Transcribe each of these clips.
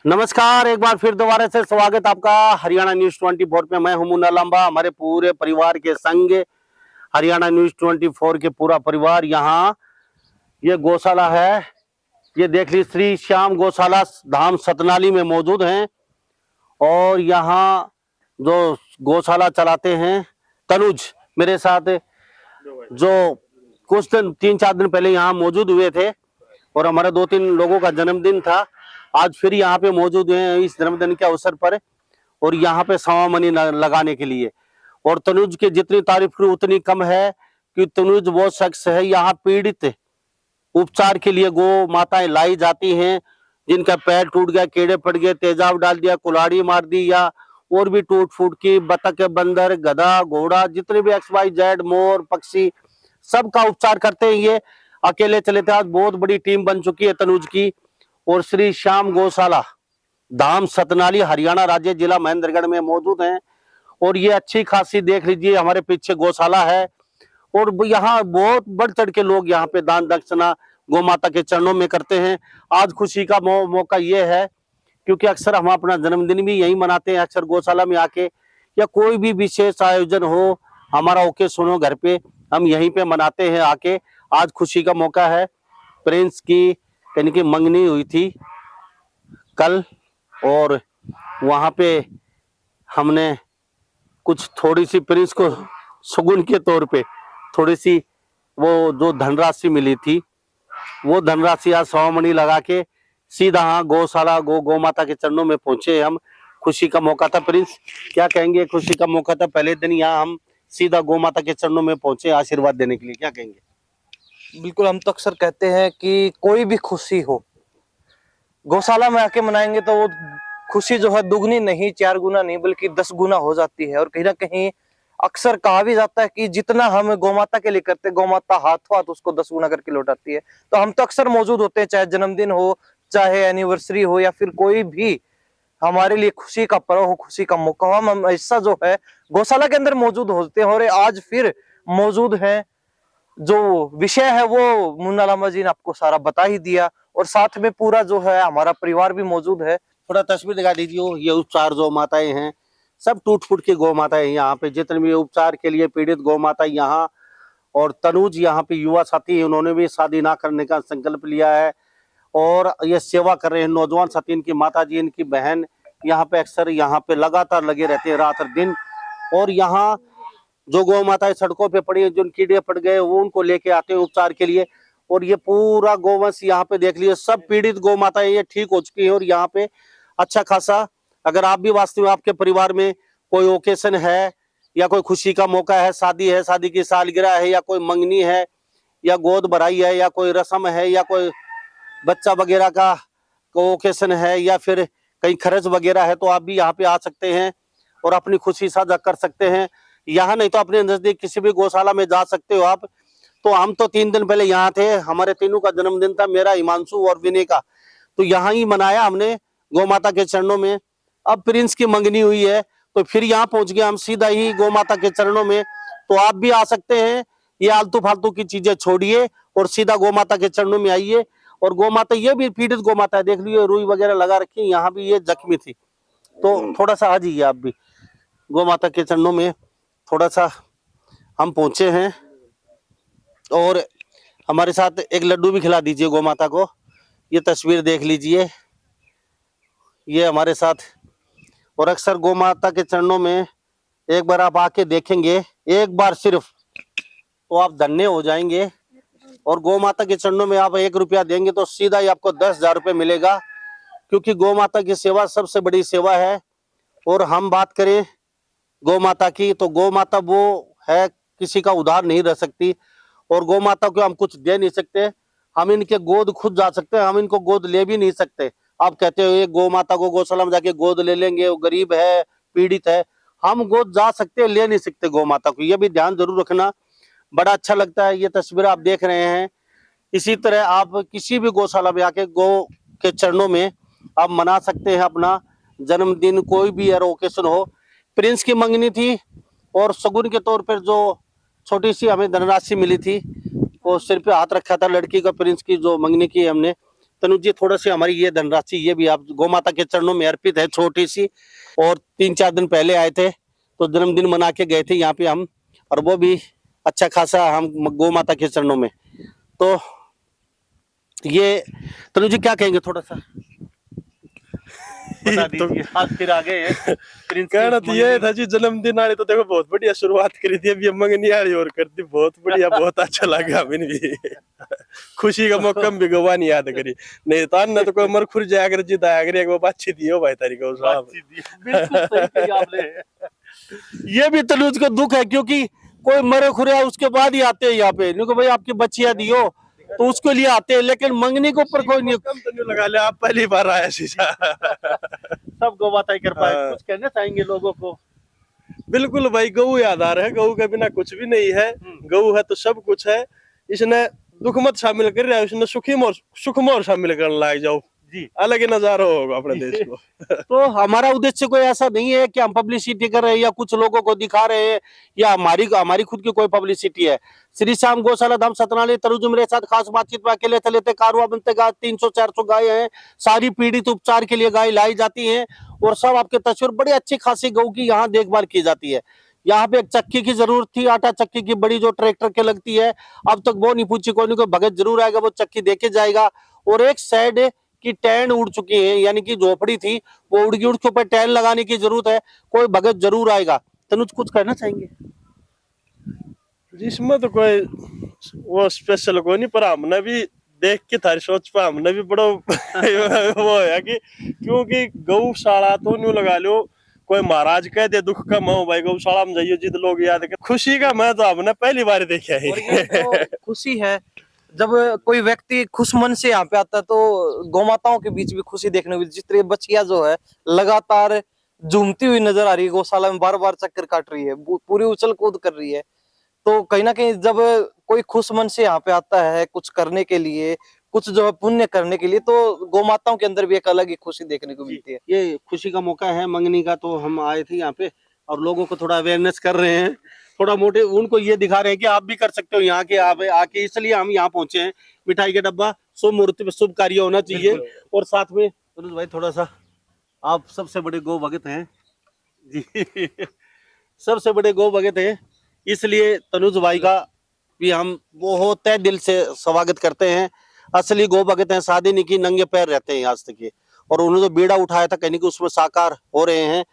नमस्कार, एक बार फिर दोबारा से स्वागत आपका हरियाणा न्यूज 24 पे। मैं हूं मुन्ना लांबा, हमारे पूरे परिवार के संग हरियाणा न्यूज 24 के पूरा परिवार यहाँ ये गौशाला है। ये देख ली, श्री श्याम गौशाला धाम सतनाली में मौजूद हैं। और यहाँ जो गौशाला चलाते हैं तनुज मेरे साथ, जो कुछ दिन 3-4 दिन पहले यहाँ मौजूद हुए थे और हमारे 2-3 लोगों का जन्मदिन था। आज फिर यहाँ पे मौजूद हैं इस जन्मदिन के अवसर पर और यहाँ पे सवा मनी लगाने के लिए। और तनुज की जितनी तारीफ करूं उतनी कम है कि तनुज वो शख्स है यहाँ पीड़ित उपचार के लिए गो माताएं लाई जाती हैं, जिनका पैर टूट गया, कीड़े पड़ गए, तेजाब डाल दिया, कुल्हाड़ी मार दी या और भी टूट फूट की बतख, बंदर, गधा, घोड़ा, जितने भी XYZ मोर पक्षी सबका उपचार करते हैं। ये अकेले चले थे, आज बहुत बड़ी टीम बन चुकी है तनुज की। और श्री श्याम गौशाला धाम सतनाली हरियाणा राज्य जिला महेंद्रगढ़ में मौजूद हैं। और ये अच्छी खासी देख लीजिए हमारे पीछे गौशाला है और यहाँ बहुत बढ़ चढ़ के लोग यहाँ पे दान दक्षिणा गौ माता के चरणों में करते हैं। आज खुशी का मौका ये है क्योंकि अक्सर हम अपना जन्मदिन भी यही मनाते हैं, अक्सर गौशाला में आके, या कोई भी विशेष आयोजन हो, हमारा ओकेजन हो घर पे, हम यहीं पे मनाते हैं आके। आज खुशी का मौका है। प्रिंस की यानी कि मंगनी हुई थी कल और वहां पे हमने कुछ थोड़ी सी प्रिंस को सुगुन के तौर पे थोड़ी सी वो जो धनराशि मिली थी वो धनराशि आज सवा मनी लगा के सीधा हाँ गौशाला गौ माता के चरणों में पहुंचे हम। खुशी का मौका था। प्रिंस क्या कहेंगे? खुशी का मौका था, पहले दिन यहाँ हम सीधा गौ माता के चरणों में पहुंचे आशीर्वाद देने के लिए, क्या कहेंगे? बिल्कुल, हम तो अक्सर कहते हैं कि कोई भी खुशी हो गौशाला में आके मनाएंगे तो वो खुशी जो है दुगनी नहीं, 4 गुना नहीं, बल्कि 10 गुना हो जाती है। और कहीं ना कहीं अक्सर कहा भी जाता है कि जितना हम गौमाता के लिए करते, गौमाता हाथों हाथ उसको 10 गुना करके लौटाती है। तो हम तो अक्सर मौजूद होते हैं, चाहे जन्मदिन हो, चाहे एनिवर्सरी हो, या फिर कोई भी हमारे लिए खुशी का पर्व हो, खुशी का मौका हो, हम ऐसा जो है गौशाला के अंदर मौजूद होते हैं। और आज फिर मौजूद है, जो विषय है वो मुन्ना लांबा जी ने आपको सारा बता ही दिया। और साथ में पूरा जो है हमारा परिवार भी मौजूद है। थोड़ा तस्वीर दिखा दीजिए। ये उपचार जो माताएं हैं सब टूट फूट की गौ माताएं यहाँ पे, जितने भी उपचार के लिए पीड़ित गौ माता यहाँ। और तनुज यहाँ पे युवा साथी है, उन्होंने भी शादी ना करने का संकल्प लिया है और ये सेवा कर रहे हैं। नौजवान साथी, इनकी माता जी, इनकी बहन यहाँ पे अक्सर यहाँ पे लगातार लगे रहते हैं रात और दिन। और यहाँ जो गौ माताएं सड़कों पे पड़ी है, जो कीड़े पड़ गए, वो उनको लेके आते हैं उपचार के लिए। और ये पूरा गौवंश यहाँ पे देख लीजिए, सब पीड़ित गौ माताएं ये ठीक हो चुकी है। और यहाँ पे अच्छा खासा, अगर आप भी वास्तव में आपके परिवार में कोई ओकेशन है या कोई खुशी का मौका है, शादी की सालगिरह है, या कोई मंगनी है, या गोद भराई है, या कोई रस्म है, या कोई बच्चा वगैरह का ओकेशन है, या फिर कहीं खर्च वगैरह है, तो आप भी यहाँ पे आ सकते हैं और अपनी खुशी साझा कर सकते हैं। यहाँ नहीं तो अपने नजदीक किसी भी गौशाला में जा सकते हो आप। तो हम तो 3 दिन पहले यहाँ थे, हमारे तीनों का जन्मदिन था, मेरा, हिमांशु और विनय का, तो यहाँ ही मनाया हमने गौ माता के चरणों में। अब प्रिंस की मंगनी हुई है तो फिर यहाँ पहुंच गए हम सीधा ही गौ माता के चरणों में। तो आप भी आ सकते हैं, ये आलतू फालतू की चीजें छोड़िए और सीधा गौ माता के चरणों में आइए। और गौ माता ये भी पीड़ित गौ माता है, देख लीजिए रुई वगैरह लगा रखी है, यहाँ भी ये जख्मी थी। तो थोड़ा सा आ जाइए आप भी गौ माता के चरणों में। थोड़ा सा हम पहुंचे हैं और हमारे साथ एक लड्डू भी खिला दीजिए गौ माता को। ये तस्वीर देख लीजिए, ये हमारे साथ। और अक्सर गौ माता के चरणों में एक बार आप आके देखेंगे, एक बार सिर्फ, तो आप धन्य हो जाएंगे। और गौ माता के चरणों में आप 1 रुपया देंगे तो सीधा ही आपको 10,000 रुपये मिलेगा, क्योंकि गौ माता की सेवा सबसे बड़ी सेवा है। और हम बात करें गौ माता की, तो गौ माता वो है किसी का उधार नहीं रह सकती। और गौ माता को हम कुछ दे नहीं सकते, हम इनके गोद खुद जा सकते हैं, हम इनको गोद ले भी नहीं सकते। आप कहते हो ये गौ माता को गौशाला में जाके गोद ले लेंगे, वो गरीब है, पीड़ित है, हम गोद जा सकते हैं, ले नहीं सकते गौ माता को, ये भी ध्यान जरूर रखना। बड़ा अच्छा लगता है ये तस्वीर आप देख रहे हैं। इसी तरह आप किसी भी गौशाला में आके गौ के चरणों में आप मना सकते हैं अपना जन्मदिन, कोई भी ओकेशन हो। प्रिंस की मंगनी थी और सगुन के तौर पर जो छोटी सी हमें धनराशि मिली थी, वो सिर पे हाथ रखा था लड़की का, प्रिंस की जो मंगनी की हमने, तनुज जी थोड़ा सी हमारी ये धनराशि ये भी आप गौ माता के चरणों में अर्पित है, छोटी सी, और 3-4 दिन पहले आए थे तो जन्मदिन मना के गए थे यहाँ पे हम, और वो भी अच्छा खासा हम गौ माता के चरणों में। तो ये तनुज जी क्या कहेंगे, थोड़ा सा बता दीजिए। आज फिर आ गए हैं प्रिंस की कहना तो ये था जी, जन्मदिन आने तो देखो बहुत बढ़िया शुरुआत करी थी, अभी मंगनी आड़ी और कर दी, बहुत बढ़िया, बहुत अच्छा लगा हमें भी। खुशी का मौका भी गवा नहीं याद करी, नहीं तो अन्य तो कोई मर खुर जाया कर जी दाया कर, वो बात दियो भाई तारी को साहब। बिल्कुल सही कही आपने। ये भी तनुज को दुख है क्योंकि कोई मरे खुरे उसके बाद ही आते हैं यहाँ पे, नहीं को भाई आपकी बच्चियां दियो तो उसके लिए आते हैं, लेकिन मंगनी के ऊपर कोई नहीं। कम तो नहीं लगा ले, आप पहली बार आया शीशा। सब गौ माता ही कर पाए। हाँ। कुछ कहना चाहेंगे लोगों को? बिल्कुल भाई, गऊ आधार है, गऊ के बिना कुछ भी नहीं है, गऊ है तो सब कुछ है। इसने दुख मत शामिल कर रहा है, उसने सुख मोर शामिल करने लाग जाओ जी, अलग ही नजारा होगा अपने देश को। तो हमारा उद्देश्य कोई ऐसा नहीं है कि हम पब्लिसिटी कर रहे हैं या कुछ लोगों को दिखा रहे हैं या हमारी खुद की कोई पब्लिसिटी है। श्री श्याम गौशाला धाम सतनाली तनुज मेरे साथ खास बातचीत में अकेले चले थे, कारवा बनते गाय 300-400 गाय हैं, सारी पीड़ित उपचार के लिए गाय लाई जाती हैं और सब आपके तस्वीर बड़ी अच्छी खासी गऊ की यहाँ देखभाल की जाती है। यहाँ पे एक चक्की की जरूरत थी, आटा चक्की की बड़ी जो ट्रैक्टर के लगती है, अब तक वो नहीं पूछी, कोई भगत जरूर आएगा, वो चक्की देके जाएगा। और एक साइड की टैन उड़ चुकी है, यानी कि झोपड़ी थी वो उड़ गई, उसके ऊपर टैन लगाने की जरूरत है, कोई भगत जरूर आएगा। तनुज कुछ कहना चाहेंगे? जिसमें तो कोई वो स्पेशल कोई नहीं, पर हमने भी देख के थारी सोच पे हमने भी बड़ा वो है कि क्योंकि गौशाला तो न्यू लगा लो, कोई महाराज कह दे दुख का मैं भाई गौशाला में जाइए जिद लोग याद कर, खुशी का मैं तो हमने पहली बार देखा है। और ये तो खुशी है जब कोई व्यक्ति खुश मन से यहाँ पे आता है, तो गौ माताओं के बीच भी खुशी देखने को मिलती है। जिस तरह बच्चियां जो है लगातार झूमती हुई नजर आ रही है, गौशाला में बार बार चक्कर काट रही है, पूरी उछल कूद कर रही है। तो कहीं ना कहीं जब कोई खुश मन से यहाँ पे आता है कुछ करने के लिए, कुछ जो है पुण्य करने के लिए, तो गौ माताओं के अंदर भी एक अलग ही खुशी देखने को मिलती है। ये खुशी का मौका है मंगनी का, तो हम आए थे यहाँ पे और लोगों को थोड़ा अवेयरनेस कर रहे हैं, थोड़ा मोटे उनको ये दिखा रहे हैं कि आप भी कर सकते हो यहाँ के, आप आके, इसलिए हम यहाँ पहुंचे हैं। मिठाई का डब्बा शुभ मुहूर्त में शुभ कार्य होना चाहिए। और साथ में तनुज भाई थोड़ा सा, आप सबसे बड़े गौ भगत हैं जी। सबसे बड़े गौ भगत हैं, इसलिए तनुज भाई का भी हम बहुत तहे दिल से स्वागत करते हैं। असली गौ भगत हैं, शादी नहीं की, नंगे पैर रहते हैं आज तक ये, और उन्होंने जो बीड़ा उठाया था कहीं कि उसमें साकार हो रहे हैं।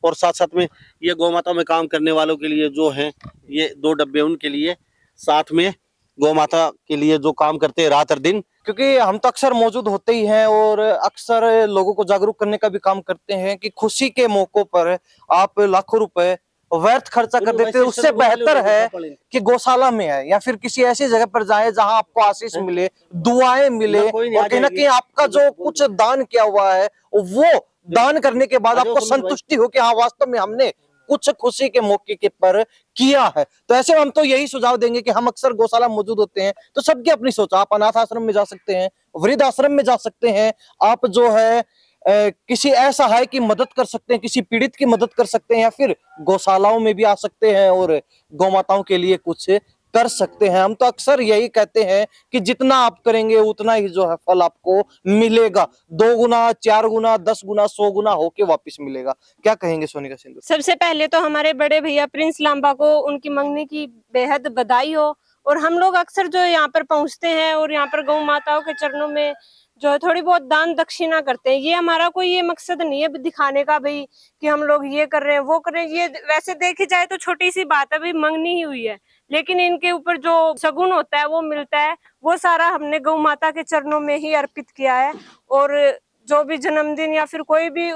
और साथ साथ में ये गौ माता में काम करने वालों के लिए जो है ये 2 डब्बे उनके लिए, साथ में गौ माता के लिए जो काम करते हैं रात और दिन, क्योंकि हम तो अक्सर मौजूद होते ही हैं और अक्सर लोगों को जागरूक करने का भी काम करते हैं कि खुशी के मौकों पर आप लाखों रुपए व्यर्थ खर्चा कर देते हैं, उससे बेहतर है कि गौशाला में है या फिर किसी ऐसी जगह पर जाए जहां आपको आशीष मिले, दुआएं मिले, और कहीं ना कहीं आपका जो कुछ दान किया हुआ है वो दान करने के बाद आपको संतुष्टि हो कि हाँ वास्तव में हमने कुछ खुशी के मौके के पर किया है। तो ऐसे में हम तो यही सुझाव देंगे कि हम अक्सर गौशाला मौजूद होते हैं, तो सबकी अपनी सोच, आप अनाथ आश्रम में जा सकते हैं, वृद्ध आश्रम में जा सकते हैं, आप जो है किसी ऐसा है कि मदद कर सकते हैं, किसी पीड़ित की मदद कर सकते हैं, या फिर गौशालाओं में भी आ सकते हैं और गौ माताओं के लिए कुछ कर सकते हैं। हम तो अक्सर यही कहते हैं कि जितना आप करेंगे उतना ही जो है फल आपको मिलेगा, 2 गुना 4 गुना 10 गुना 100 गुना होके वापस मिलेगा। क्या कहेंगे सोनिका सिंधु? सबसे पहले तो हमारे बड़े भैया प्रिंस लांबा को उनकी मंगनी की बेहद बधाई हो। और हम लोग अक्सर जो यहाँ पर पहुँचते हैं और यहाँ पर गौ माताओं के चरणों में जो है थोड़ी बहुत दान दक्षिणा करते हैं। ये हमारा कोई ये मकसद नहीं है दिखाने का भाई कि हम लोग ये कर रहे हैं वो कर रहे हैं। ये वैसे देखी जाए तो छोटी सी बात है, भाई मंगनी ही हुई है, लेकिन इनके ऊपर जो सगुन होता है वो मिलता है, वो सारा हमने गौ माता के चरणों में ही अर्पित किया है। और जो भी जन्मदिन या फिर कोई भी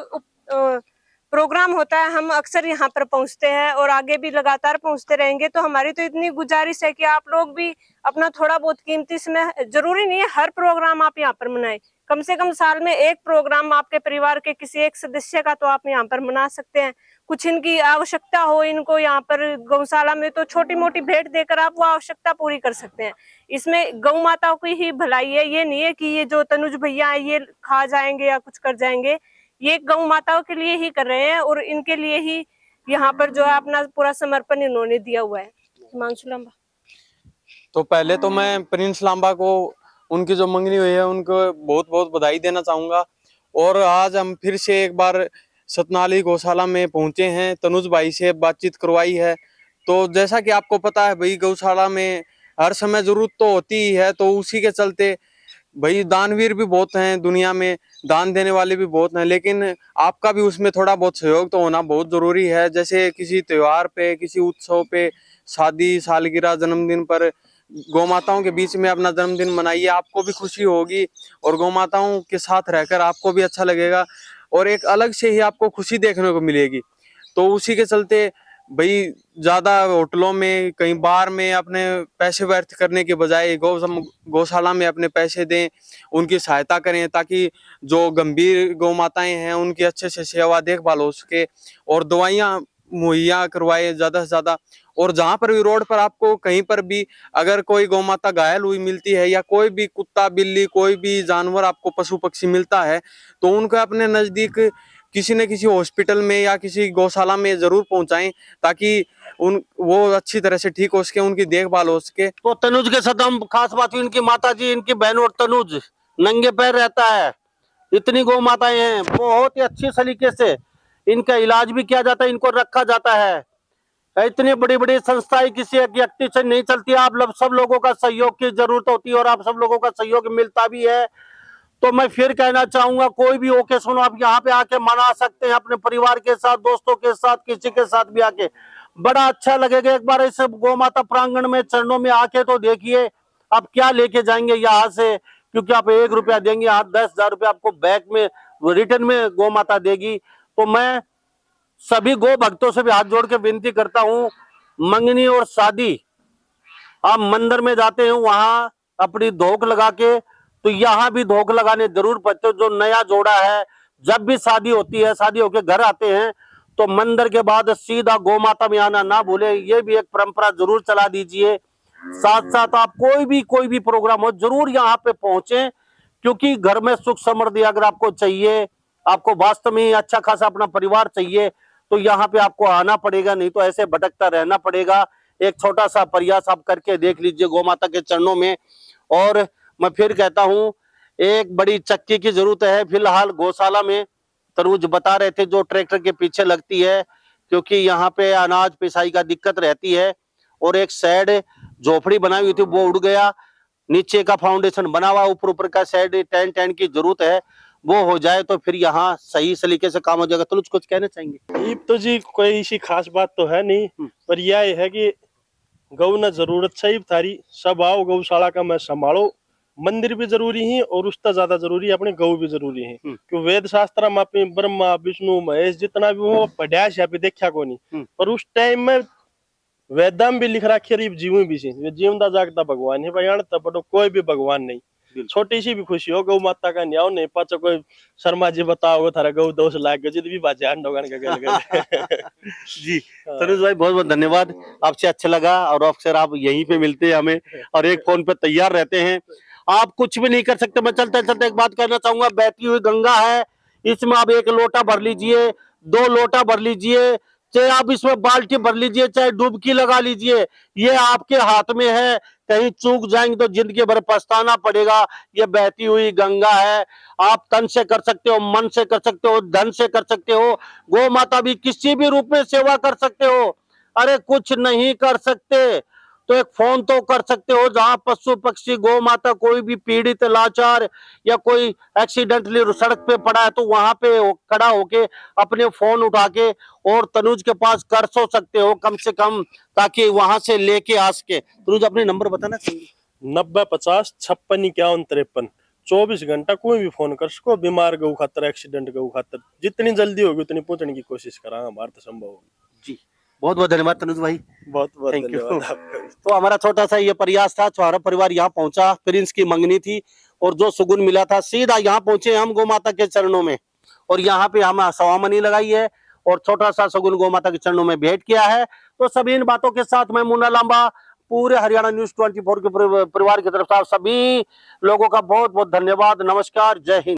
प्रोग्राम होता है हम अक्सर यहाँ पर पहुँचते हैं और आगे भी लगातार पहुँचते रहेंगे। तो हमारी तो इतनी गुजारिश है कि आप लोग भी अपना थोड़ा बहुत कीमती समय, जरूरी नहीं है हर प्रोग्राम आप यहाँ पर मनाएं, कम से कम साल में एक प्रोग्राम आपके परिवार के किसी एक सदस्य का तो आप यहाँ पर मना सकते हैं। कुछ इनकी आवश्यकता हो इनको यहाँ पर गौशाला में, तो छोटी मोटी भेंट देकर आप वो आवश्यकता पूरी कर सकते हैं। इसमें गौ माताओं की ही भलाई है, ये नहीं है कि ये जो तनुज भैया है ये खा जाएंगे या कुछ कर जाएंगे। ये गौ माताओं के लिए ही कर रहे हैं और इनके लिए ही यहाँ पर जो है अपना पूरा समर्पण इन्होंने दिया हुआ है। हिमांशु लांबा। तो पहले तो मैं प्रिंस लांबा को उनकी जो मंगनी हुई है उनको बहुत बहुत बधाई देना चाहूंगा। और आज हम फिर से एक बार सतनाली गौशाला में पहुंचे हैं, तनुज भाई से बातचीत करवाई है। तो जैसा कि आपको पता है भाई, गौशाला में हर समय जरूरत तो होती ही है, तो उसी के चलते भाई दानवीर भी बहुत हैं दुनिया में, दान देने वाले भी बहुत हैं, लेकिन आपका भी उसमें थोड़ा बहुत सहयोग तो होना बहुत जरूरी है। जैसे किसी त्योहार पे, किसी उत्सव पे, शादी, सालगिरह, जन्मदिन पर गौ माताओं के बीच में अपना जन्मदिन मनाइए, आपको भी खुशी होगी और गौ माताओं के साथ रहकर आपको भी अच्छा लगेगा और एक अलग से ही आपको खुशी देखने को मिलेगी। तो उसी के चलते भाई ज्यादा होटलों में, कहीं बार में अपने पैसे व्यर्थ करने के बजाय गौशाला में अपने पैसे दें, उनकी सहायता करें, ताकि जो गंभीर गौ माताएं हैं उनकी अच्छे से सेवा देखभाल हो सके और दवाइयाँ मुहैया करवाए ज्यादा से ज्यादा। और जहां पर भी रोड पर आपको कहीं पर भी अगर कोई गौ माता घायल हुई मिलती है या कोई भी कुत्ता बिल्ली कोई भी जानवर आपको पशु पक्षी मिलता है, तो उनको अपने नजदीक किसी न किसी हॉस्पिटल में या किसी गौशाला में जरूर पहुंचाएं, ताकि वो अच्छी तरह से ठीक हो सके, उनकी देखभाल हो सके। तो तनुज के साथ हम खास बात हुई, इनकी माता जी, इनकी बहन और तनुज नंगे पैर रहता है। इतनी गौ माताएं हैं, बहुत ही अच्छी सलीके से इनका इलाज भी किया जाता है, इनको रखा जाता है। इतनी बड़ी बड़ी संस्थाएं किसी एक व्यक्ति से नहीं चलती, आप सब लोगों का सहयोग की जरूरत होती है और आप सब लोगों का सहयोग मिलता भी है। तो मैं फिर कहना चाहूंगा, कोई भी ओकेशन आप यहाँ पे आके मना सकते हैं अपने परिवार के साथ, दोस्तों के साथ, किसी के साथ भी आके, बड़ा अच्छा लगेगा। एक बार इस गौ माता प्रांगण में चरणों में आके तो देखिए आप क्या लेके जाएंगे यहाँ से, क्योंकि आप 1 रुपया देंगे, यहाँ 10,000 रुपया आपको बैक में रिटर्न में गौ माता देगी। तो मैं सभी गौ भक्तों से भी हाथ जोड़ के विनती करता हूँ, मंगनी और शादी आप मंदिर में जाते हैं वहां अपनी धोख लगा के, तो यहाँ भी धोख लगाने जरूर पड़ते हो। जो नया जोड़ा है, जब भी शादी होती है, शादी होके घर आते हैं तो मंदिर के बाद सीधा गौ माता में आना ना भूले, ये भी एक परंपरा जरूर चला दीजिए। साथ साथ आप कोई भी प्रोग्राम हो जरूर यहाँ पे पहुंचे, क्योंकि घर में सुख समृद्धि अगर आपको चाहिए, आपको वास्तव में अच्छा खासा अपना परिवार चाहिए, तो यहाँ पे आपको आना पड़ेगा, नहीं तो ऐसे भटकता रहना पड़ेगा। एक छोटा सा प्रयास आप करके देख लीजिए गौ माता के चरणों में। और मैं फिर कहता हूँ, एक बड़ी चक्की की जरूरत है फिलहाल गौशाला में। तनुज बता रहे थे जो ट्रैक्टर के पीछे लगती है, क्योंकि यहाँ पे अनाज पिसाई का दिक्कत रहती है। और एक शेड झोपड़ी बनाई हुई थी वो उड़ गया, नीचे का फाउंडेशन बना हुआ, ऊपर का शेड टेंट की जरूरत है, वो हो जाए तो फिर यहाँ सही सलीके से काम हो जाएगा। तनुज कुछ कहना चाहेंगे? ये तो जी कोई ऐसी खास बात तो है नहीं, पर यह है कि गौ न जरूरत सही थारी, सब आओ गौशाला का मैं संभालो। मंदिर भी जरूरी है और उसका ज्यादा जरूरी है अपने गौ भी जरूरी है, क्योंकि वेद शास्त्र में अपने ब्रह्मा विष्णु महेश जितना भी वो पढ़ा यहाँ पे देखा को नहीं, पर उस टाइम में वेदा में भी लिख रखी है जीव भी से जीवदा जागता भगवान है भाई, तब कोई भी भगवान नहीं। छोटी सी भी खुशी हो गौ माता का न्याव नहीं पाचा कोई शर्मा जी बताओ थारा गौ दोष लाग जिद भी बाजे अंडोगन का गल जी तनुज भाई बहुत बहुत धन्यवाद, आपसे अच्छा लगा और अक्सर आप यहीं पे मिलते हैं हमें और एक फोन पे तैयार रहते हैं। आप कुछ भी नहीं कर सकते, मैं चलते चलते एक बात कहना चाहूंगा, बहती हुई गंगा है, इसमें आप 1 लोटा भर लीजिए, 2 लोटा भर लीजिए, चाहे आप इसमें बाल्टी भर लीजिए, चाहे डुबकी लगा लीजिए, ये आपके हाथ में है। कहीं चूक जाएंगे तो जिंदगी भर पछताना पड़ेगा। ये बहती हुई गंगा है, आप तन से कर सकते हो, मन से कर सकते हो, धन से कर सकते हो, गौ माता भी किसी भी रूप में सेवा कर सकते हो। अरे कुछ नहीं कर सकते तो एक फोन तो कर सकते हो, जहां पशु पक्षी गौ माता कोई भी पीड़ित लाचार या कोई एक्सीडेंटली सड़क पे पड़ा है, तो वहां पे खड़ा होके अपने फोन उठा के और तनुज के पास कर सो सकते हो कम से कम, ताकि वहां से लेके आ सके। तनुज अपने नंबर बताना चाहिए। 90 50 56 51 53, 24 घंटा कोई भी फोन कर सको। बीमार गौ खातर, एक्सीडेंट गौ खातर, जितनी जल्दी होगी उतनी पहुंचने की कोशिश करा, हमारे तो संभव होगी। जी बहुत बहुत धन्यवाद तनुज भाई, बहुत बहुत थैंक यू। धन्यवाद आपका। तो हमारा छोटा सा ये प्रयास था, हमारा परिवार यहाँ पहुंचा, प्रिंस की मंगनी थी और जो सुगुन मिला था सीधा यहाँ पहुंचे हम गौ माता के चरणों में, और यहाँ पे हम सवामनी लगाई है और छोटा सा सुगुन गौ माता के चरणों में भेंट किया है। तो सभी इन बातों के साथ मैं मुन्ना लांबा पूरे हरियाणा न्यूज़ 24 के परिवार की तरफ से आप सभी लोगों का बहुत बहुत धन्यवाद। नमस्कार, जय हिंद।